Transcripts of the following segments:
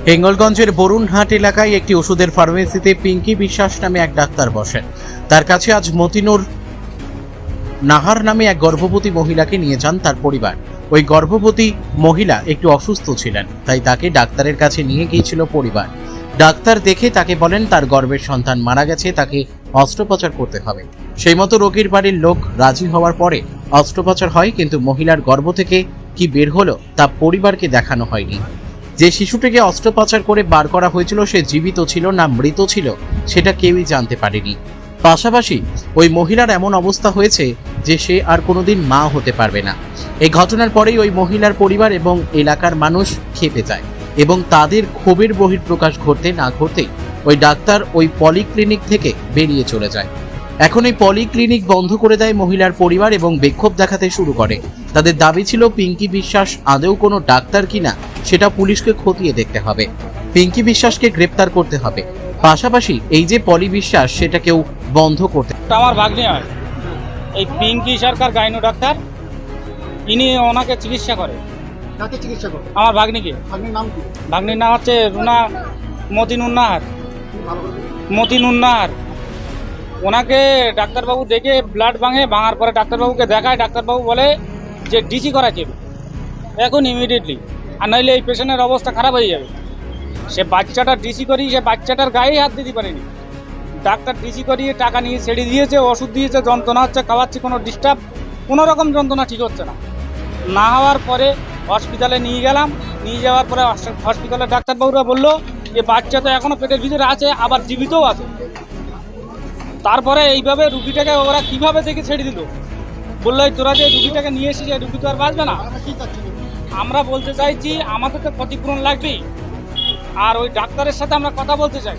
হিঙ্গলগঞ্জের বরুণহাট এলাকায় একটি ওষুধের ফার্মেসিতে পিঙ্কি বিশ্বাস নামে এক ডাক্তার বসেন। তার কাছে আজ মতিনুর নাহার নামে এক গর্ভবতী মহিলাকে নিয়ে যান তার পরিবার। ওই গর্ভবতী মহিলা একটু অসুস্থ ছিলেন, তাই তাকে ডাক্তারের কাছে নিয়ে গিয়েছিল পরিবার। ডাক্তার দেখে তাকে বলেন তার গর্ভের সন্তান মারা গেছে, তাকে অস্ত্রোপচার করতে হবে। সেই মতো রোগীর বাড়ির লোক রাজি হওয়ার পরে অস্ত্রোপচার হয়, কিন্তু মহিলার গর্ভ থেকে কি বের হলো তা পরিবারকে দেখানো হয়নি। যে শিশুটিকে অস্ত্রোপচার করে বার করা হয়েছিল সে জীবিত ছিল না মৃত ছিল সেটা কেউই জানতে পারেনি। পাশাপাশি ওই মহিলার এমন অবস্থা হয়েছে যে সে আর কোনোদিন মা হতে পারবে না। এই ঘটনার পরেই ওই মহিলার পরিবার এবং এলাকার মানুষ ক্ষেপে যায় এবং তাদের ক্ষোভের বহিঃপ্রকাশ ঘটতে না ঘটতেই ওই ডাক্তার ওই পলিক্লিনিক থেকে বেরিয়ে চলে যায়। এখন এই পলিক্লিনিক বন্ধ করে দেয় মহিলার পরিবার এবং বিক্ষোভ দেখাতে শুরু করে। তাদের দাবি ছিল পিঙ্কি বিশ্বাস আদৌ কোনো ডাক্তার কিনা সেটা পুলিশকে খতিয়ে দেখতে হবে, পিঙ্কি বিশ্বাসকে গ্রেপ্তার করতে হবে। পাশাপাশি এই যে পলি বিশ্বাস সেটাকেও বন্ধ করতে। আমার ভাগ্নি হয় এই পিঙ্কি সরকার গাইনো ডাক্তার, ইনি ওনাকে চিকিৎসা করে। কাকে চিকিৎসা করে? আমার ভাগ্নিকে। আপনার নাম কি? ভাগ্নির নাম হচ্ছে রুনা মতিনুর নাহার। মতিনুর নাহার ওনাকে ডাক্তারবাবু দেখে ব্লাড ভাঙার পরে ডাক্তারবাবুকে দেখায়। ডাক্তারবাবু বলে যে ডিসি করা যাবে এখন ইমিডিয়েটলি, আর নইলে এই পেশেন্টের অবস্থা খারাপ হয়ে যাবে। সে বাচ্চাটা ডিসি করি, সে বাচ্চাটার গায়ে হাত দিতে পারেনি। ডাক্তার ডিসি করিয়ে টাকা নিয়ে ছেড়ে দিয়েছে, ওষুধ দিয়েছে, যন্ত্রণা হচ্ছে, খাওয়াচ্ছি, কোনো ডিস্টার্ব, কোনো রকম যন্ত্রণা ঠিক হচ্ছে না হওয়ার পরে হসপিটালে নিয়ে গেলাম। নিয়ে যাওয়ার পরে হসপিটালের ডাক্তারবাবুরা বললো যে বাচ্চা তো এখনও পেটের ভিতরে আছে, আবার জীবিতও আছে। তারপরে এইভাবে রুগীটাকে ওরা কীভাবে দেখে ছেড়ে দিল, বললো তোরা যে রুগীটাকে নিয়ে এসেছি রুগী তো আর বাঁচবে না। আমরা বলতে চাইছি আমাদের তো ক্ষতিপূরণ লাগবেই, আর ওই ডাক্তারের সাথে আমরা কথা বলতে চাই,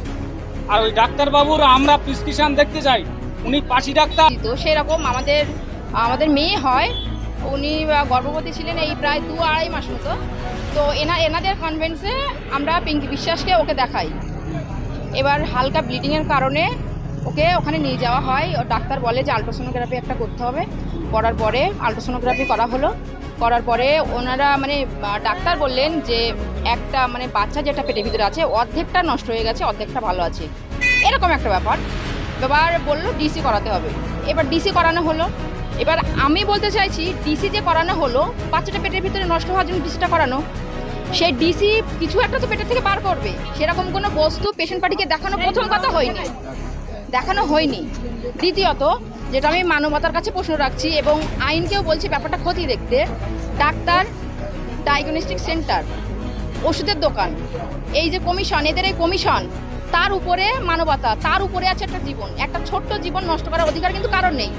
আর ওই ডাক্তারবাবুর আমরা প্রেসক্রিপশন দেখতে চাই। উনি পাশি ডাক্তার তো সেরকম আমাদের মেয়ে হয়, উনি গর্ভবতী ছিলেন এই প্রায় 2-2.5 মাস মতো। তো এনাদের কনভেন্সে আমরা পিঙ্কি বিশ্বাসকে ওকে দেখাই। এবার হালকা ব্লিডিংয়ের কারণে ওকে ওখানে নিয়ে যাওয়া হয়। ও ডাক্তার বলে যে আলট্রাসোনোগ্রাফি একটা করতে হবে। করার পরে আলট্রাসোনোগ্রাফি করা হলো। করার পরে ওনারা ডাক্তার বললেন যে একটা বাচ্চা যেটা পেটের ভিতরে আছে অর্ধেকটা নষ্ট হয়ে গেছে, অর্ধেকটা ভালো আছে, এরকম একটা ব্যাপার। এবার বললো ডিসি করাতে হবে। এবার ডিসি করানো হলো। এবার আমি বলতে চাইছি ডিসি যে করানো হলো, বাচ্চাটা পেটের ভিতরে নষ্ট হওয়ার জন্য ডিসিটা করানো, সেই ডিসি কিছু একটা তো পেটের থেকে বার করবে, সেরকম কোনো বস্তু পেশেন্ট পার্টিকে দেখানো হয়নি। দ্বিতীয়ত যেটা আমি মানবতার কাছে প্রশ্ন রাখছি এবং আইনকেও বলছি ব্যাপারটা খতিয়ে দেখতে, ডাক্তার, ডায়াগনস্টিক সেন্টার, ওষুধের দোকান, এই যে কমিশন, এদের এই কমিশন, তার উপরে মানবতা, তার উপরে আছে একটা জীবন, একটা ছোট্ট জীবন নষ্ট করার অধিকার কিন্তু কারণ নেই।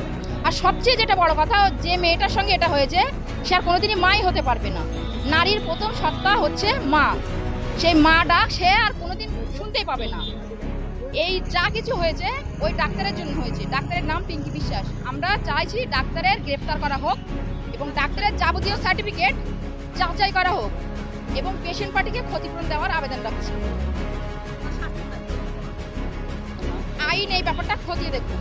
আর সবচেয়ে যেটা বড় কথা, যে মেয়েটার সঙ্গে এটা হয়েছে সে আর কোনোদিনই মাই হতে পারবে না। নারীর প্রথম সত্তা হচ্ছে মা, সেই মা ডাক সে আর কোনোদিন শুনতেই পাবে না। এই যা কিছু হয়েছে ওই ডাক্তারের জন্য হয়েছে। ডাক্তারের নাম পিঙ্কি বিশ্বাস। আমরা চাইছি ডাক্তারের গ্রেফতার করা হোক এবং ডাক্তারের যাবতীয় সার্টিফিকেট যাচাই করা হোক এবং পেশেন্ট পার্টিকে ক্ষতিপূরণ দেওয়ার আবেদন রাখছি। আইন এই ব্যাপারটা খতিয়ে দেখুন।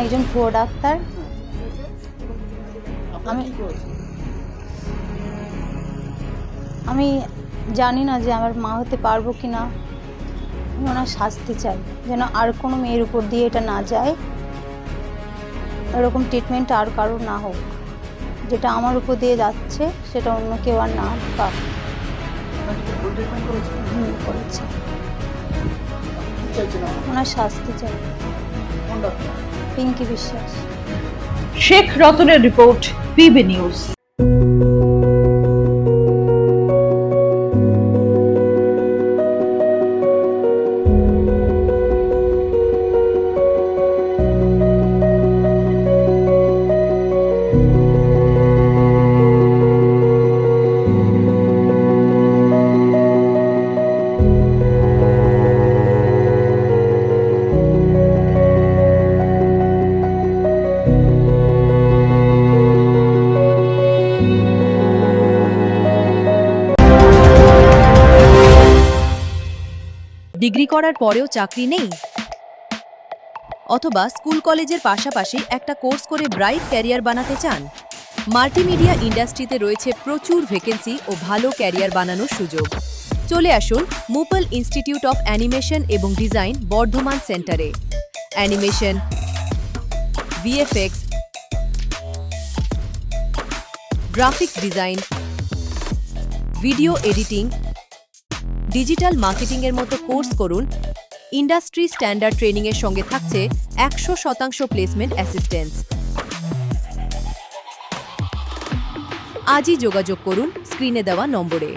একজন ভুয়ো ডাক্তার। আমি জানি না যে আমার মা হতে পারবো কি না। আমি ওনার শাস্তি চাই, যেন আর কোনো মেয়ের উপর দিয়ে এটা না যায়, এরকম ট্রিটমেন্ট আর কারো না হোক। যেটা আমার উপর দিয়ে যাচ্ছে সেটা অন্য কেউ আর না পাক। করেছে, ওনার শাস্তি চাই। পিঙ্কি বিশ্বাস। শেখ রতনের রিপোর্ট, পিবি নিউজ। ডিগ্রি করার পরেও চাকরি নেই? অথবা স্কুল কলেজের পাশাপাশি একটা কোর্স করে ব্রাইট ক্যারিয়ার বানাতে চান? মাল্টিমিডিয়া ইন্ডাস্ট্রিতে রয়েছে প্রচুর ভ্যাকেন্সি ও ভালো ক্যারিয়ার বানানোর সুযোগ। চলে আসুন মুপল ইনস্টিটিউট অফ অ্যানিমেশন এবং ডিজাইন বর্ধমান সেন্টারে। Animation, VFX, graphics design, video editing, digital মার্কেটিংয়ের মতো কোর্স করুন। ইন্ডাস্ট্রি স্ট্যান্ডার্ড ট্রেনিংয়ের সঙ্গে থাকছে 100% প্লেসমেন্ট অ্যাসিস্ট্যান্স। আজই যোগাযোগ করুন স্ক্রিনে দেওয়া নম্বরে।